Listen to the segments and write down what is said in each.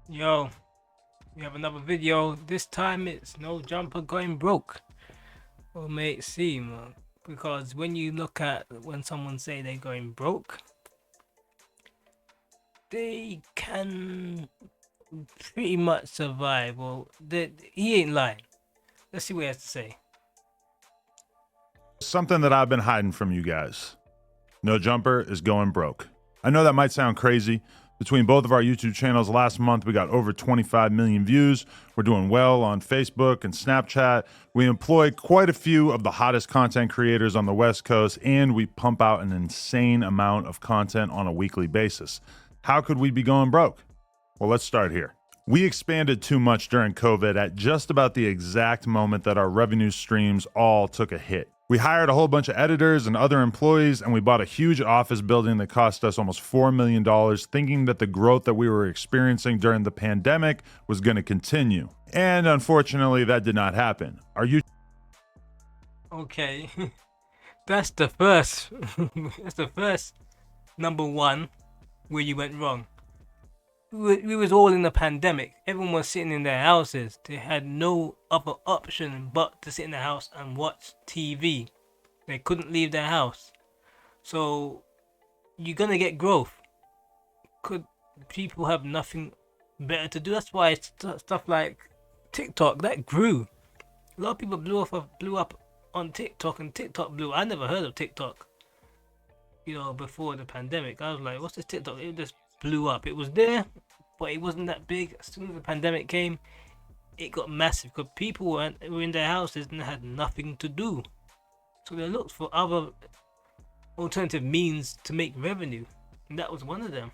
Yo, we have another video. This time it's no jumper going broke. Or may it seem, because when you look at when someone say they're going broke, they can pretty much survive. Well, he ain't lying. Let's see what he has to say. Something that I've been hiding from you guys. No Jumper is going broke. I know that might sound crazy. Between both of our YouTube channels last month, we got over 25 million views. We're doing well on Facebook and Snapchat. We employ quite a few of the hottest content creators on the West Coast, and we pump out an insane amount of content on a weekly basis. How could we be going broke? Well, let's start here. We expanded too much during COVID at just about the exact moment that our revenue streams all took a hit. We hired a whole bunch of editors and other employees, and we bought a huge office building that cost us almost $4 million, thinking that the growth that we were experiencing during the pandemic was going to continue. And unfortunately, that did not happen. Our YouTube Okay, that's the first. That's the first number one where you went wrong. We was all in the pandemic. Everyone was sitting in their houses. They had no other option but to sit in the house and watch TV. They couldn't leave their house. So you're gonna get growth. Could people have nothing better to do? That's why stuff like TikTok that grew. A lot of people blew up on TikTok, and TikTok blew. I never heard of TikTok. Before the pandemic, I was like, "What's this TikTok?" It just blew up. It was there, but it wasn't that big. As soon as the pandemic came, it got massive because people were in their houses and had nothing to do. So they looked for other alternative means to make revenue, and that was one of them.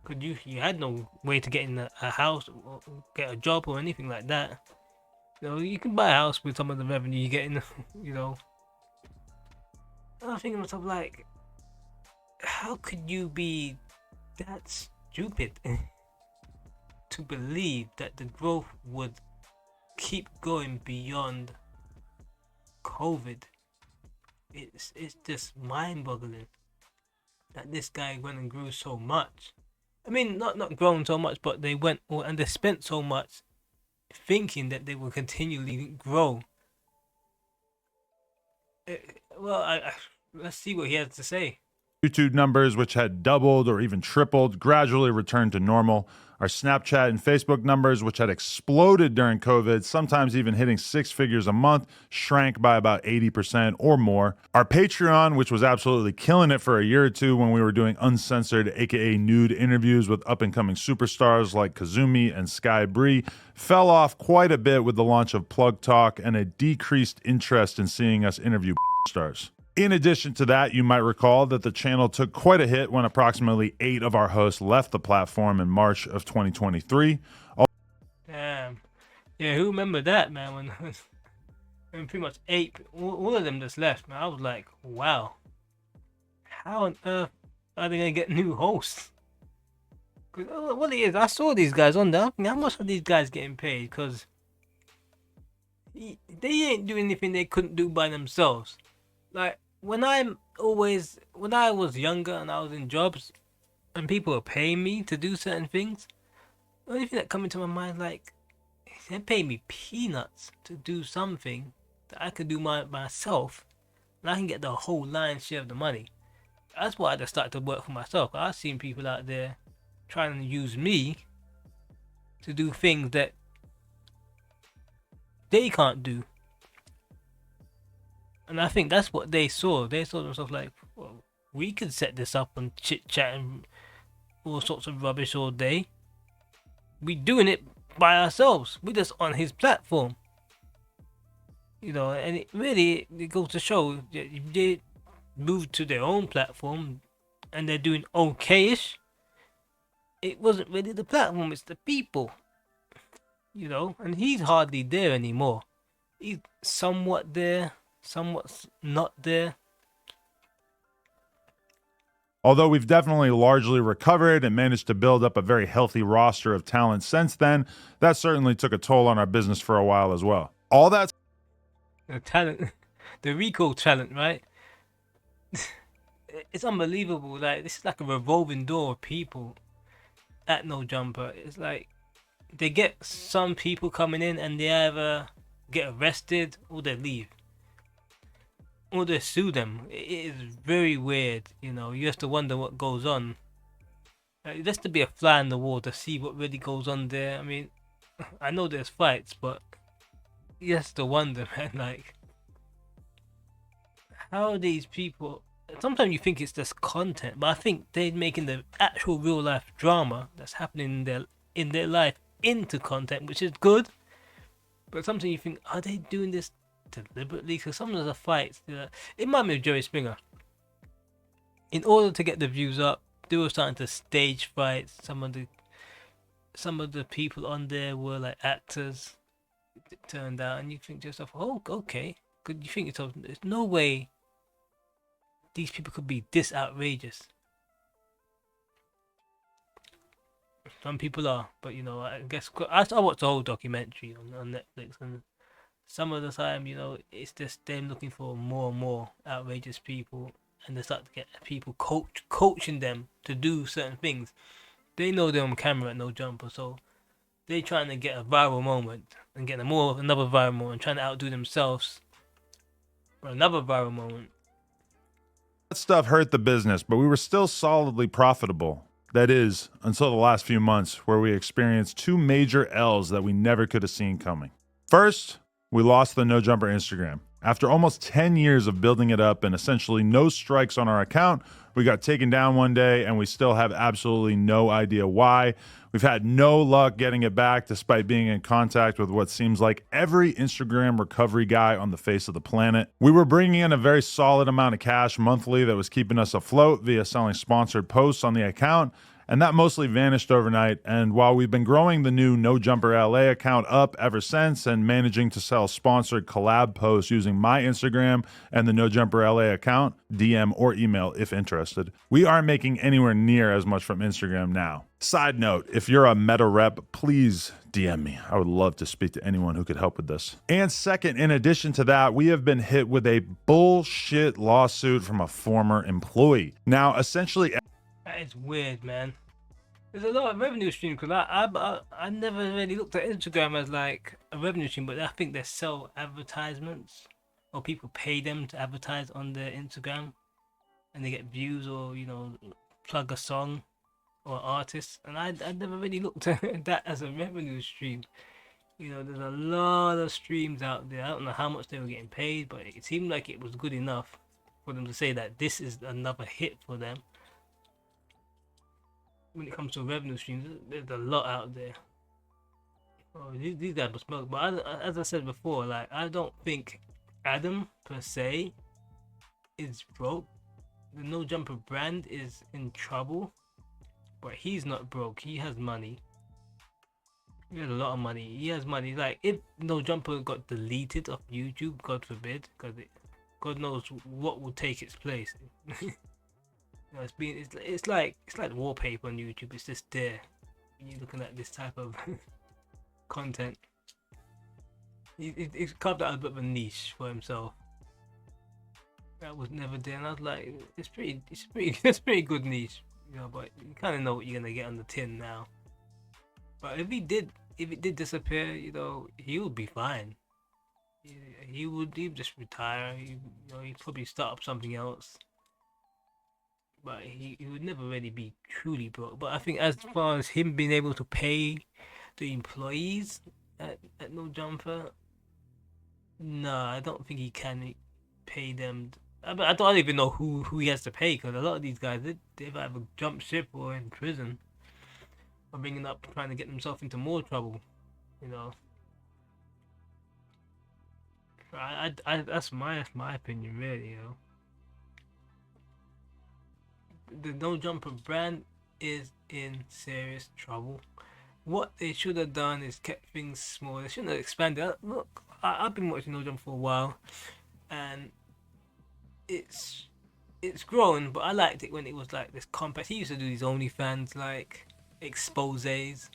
Because you had no way to get in a house or get a job or anything like that. You can buy a house with some of the revenue you get in. you know. I was thinking to myself, like, how could you be that stupid to believe that the growth would keep going beyond COVID? It's just mind-boggling that this guy went and grew so much. I mean, not grown so much, but they went and they spent so much thinking that they will continually grow. Eh, well, let's see what he has to say. YouTube numbers, which had doubled or even tripled, gradually returned to normal. Our Snapchat and Facebook numbers, which had exploded during COVID, sometimes even hitting six figures a month, shrank by about 80% or more. Our Patreon, which was absolutely killing it for a year or two when we were doing uncensored, aka nude interviews with up and coming superstars like Kazumi and Sky Bree, fell off quite a bit with the launch of Plug Talk and a decreased interest in seeing us interview stars. In addition to that, you might recall that the channel took quite a hit when approximately 8 of our hosts left the platform in March of 2023. Damn. Yeah, who remember that, man? When pretty much all of them just left, man. I was like, wow. How on earth are they gonna get new hosts? Cause what it is, I saw these guys on there. How much are these guys getting paid? Cause they ain't doing anything they couldn't do by themselves. Like when I was younger and I was in jobs and people were paying me to do certain things, the only thing that come into my mind, like, they pay me peanuts to do something that I could do myself, and I can get the whole lion's share of the money. That's why I just started to work for myself. I've seen people out there trying to use me to do things that they can't do. And I think that's what they saw. They saw themselves like, well, we could set this up and chit chat and all sorts of rubbish all day. We doing it by ourselves. We're just on his platform. And it goes to show that if they move to their own platform and they're doing okayish, it wasn't really the platform, it's the people. And he's hardly there anymore. He's somewhat there, somewhat not there. Although we've definitely largely recovered and managed to build up a very healthy roster of talent since then, that certainly took a toll on our business for a while as well. All that The talent, the Rico talent, right? It's unbelievable. Like, this is like a revolving door of people at No Jumper. It's like they get some people coming in and they either get arrested or they leave. Or they sue them. It is very weird, you know. You have to wonder what goes on. Just to be a fly in the wall to see what really goes on there. I mean, I know there's fights, but you have to wonder, man. Like, how are these people? Sometimes you think it's just content, but I think they're making the actual real life drama that's happening in their life into content, which is good. But sometimes you think, are they doing this deliberately? Because some of the fights, it reminded me of Jerry Springer. In order to get the views up, they were starting to stage fights. Some of the people on there were like actors. It turned out, and you think to yourself, oh, okay. Could you think to yourself, there's no way these people could be this outrageous. Some people are, but you know, I guess I watched the whole documentary on Netflix, and some of the time, you know, it's just them looking for more and more outrageous people, and they start to get people coaching them to do certain things. They know they're on camera at No Jumper, so they trying to get a viral moment and get another viral moment, trying to outdo themselves for another viral moment. That stuff hurt the business, but we were still solidly profitable. That is, until the last few months, where we experienced two major L's that we never could have seen coming. First, we lost the No Jumper Instagram. After almost 10 years of building it up and essentially no strikes on our account, we got taken down one day and we still have absolutely no idea why. We've had no luck getting it back despite being in contact with what seems like every Instagram recovery guy on the face of the planet. We were bringing in a very solid amount of cash monthly that was keeping us afloat via selling sponsored posts on the account, and that mostly vanished overnight. And while we've been growing the new No Jumper LA account up ever since and managing to sell sponsored collab posts using my Instagram and the No Jumper LA account, DM or email if interested, we aren't making anywhere near as much from Instagram now. Side note, if you're a Meta rep, please DM me. I would love to speak to anyone who could help with this. And second, in addition to that, we have been hit with a bullshit lawsuit from a former employee. Now, essentially, That is weird, man. There's a lot of revenue stream because I never really looked at Instagram as like a revenue stream, but I think they sell advertisements or people pay them to advertise on their Instagram, and they get views or, you know, plug a song or artist. And I never really looked at that as a revenue stream. You know, there's a lot of streams out there. I don't know how much they were getting paid, but it seemed like it was good enough for them to say that this is another hit for them. When it comes to revenue streams, there's a lot out there. Oh, these guys must smoke. But as I said before, like, I don't think Adam per se is broke. The No Jumper brand is in trouble, but he's not broke. He has money. He has a lot of money. He has money. Like, if No Jumper got deleted off YouTube, God forbid, because God knows what will take its place. You know, it's like wallpaper on YouTube. It's just there when you're looking at this type of content. He's carved out a bit of a niche for himself that was never there, and I was like, it's pretty good niche, you know. But you kind of know what you're gonna get on the tin now. But if it did disappear, you know, he would be fine. He'd just retire. He'd probably start up something else. But he would never really be truly broke. But I think as far as him being able to pay the employees at No Jumper, no, I don't think he can pay them. I don't even know who he has to pay, because a lot of these guys, they've either jumped ship or in prison, or trying to get themselves into more trouble, you know. That's my opinion, really, you know. The No Jumper brand is in serious trouble. What they should have done is kept things small. They shouldn't have expanded. Look, I've been watching No Jumper for a while, and it's grown, but I liked it when it was like this compact. He used to do these OnlyFans like exposés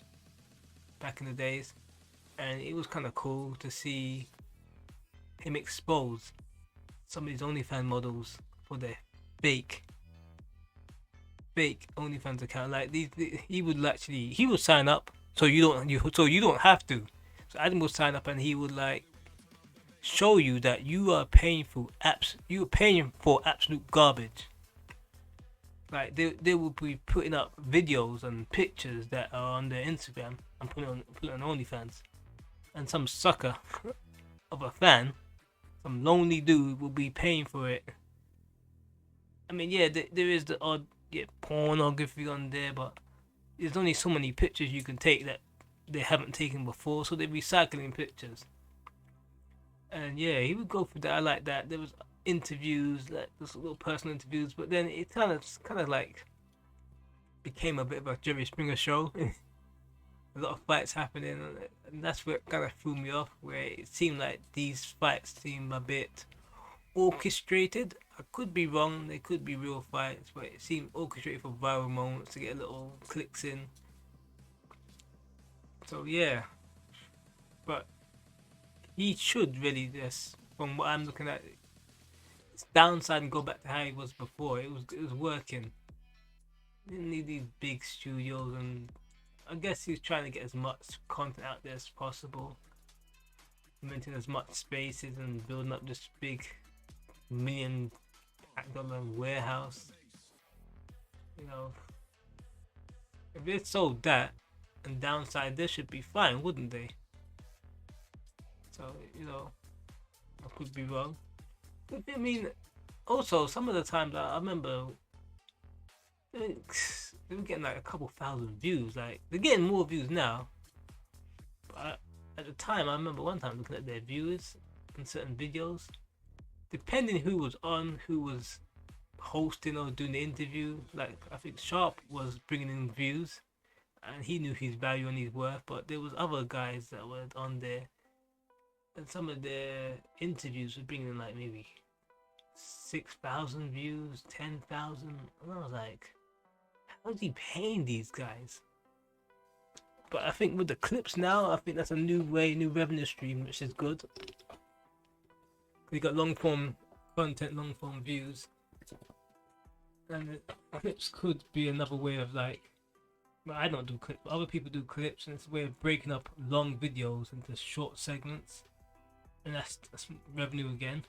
back in the days, and it was kind of cool to see him expose some of these OnlyFans models for their fake OnlyFans account. Like he would sign up So you don't have to. So Adam will sign up and he would like show you that you are paying for absolute garbage. Like they will be putting up videos and pictures that are on their Instagram and putting it on OnlyFans, and some sucker of a fan, some lonely dude, will be paying for it. I mean, yeah, there is the odd pornography on there, but there's only so many pictures you can take that they haven't taken before, so they're recycling pictures. And yeah, he would go for that. I like that. There was interviews, like this little personal interviews, but then it kind of like became a bit of a Jerry Springer show. A lot of fights happening, and that's what kind of threw me off. Where it seemed like these fights seemed a bit orchestrated. I could be wrong. They could be real fights, but it seemed orchestrated for viral moments to get a little clicks in. So yeah, but he should really just, from what I'm looking at, it's downside and go back to how he was before. It was working. Didn't need these big studios, and I guess he's trying to get as much content out there as possible, renting as much spaces and building up this big $1 million warehouse. You know, if they sold that and downside, this should be fine, wouldn't they? So I could be wrong. But I mean, also some of the times I remember they were getting like a couple thousand views. Like they're getting more views now, but at the time I remember one time looking at their viewers on certain videos, depending who was on, who was hosting or doing the interview. Like I think Sharp was bringing in views, and he knew his value and his worth. But there was other guys that were on there, and some of their interviews were bringing in like maybe 6,000 views, 10,000, and I was like, how's he paying these guys? But I think with the clips now, I think that's a new revenue stream, which is good. We got long form content, long form views, and the clips could be another way of like, well, I don't do clips, but other people do clips, and it's a way of breaking up long videos into short segments, and that's revenue again.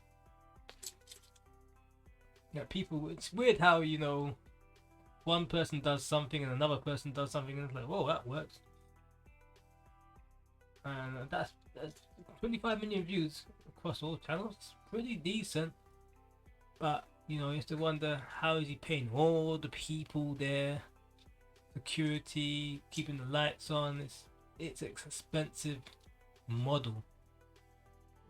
Yeah, people, it's weird how, one person does something and another person does something, and it's like, whoa, that works. And that's 25 million views across all channels. It's pretty decent. But, you have to wonder, how is he paying all the people there? Security, keeping the lights on. It's an expensive model.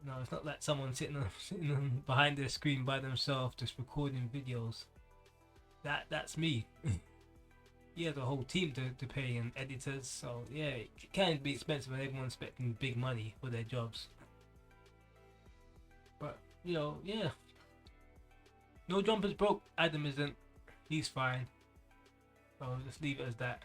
No, it's not like someone sitting behind their screen by themselves just recording videos. That's me. You have a whole team to pay and editors, so yeah, it can be expensive when everyone's expecting big money for their jobs. But yeah. No Jumper's broke. Adam isn't. He's fine. So just leave it as that.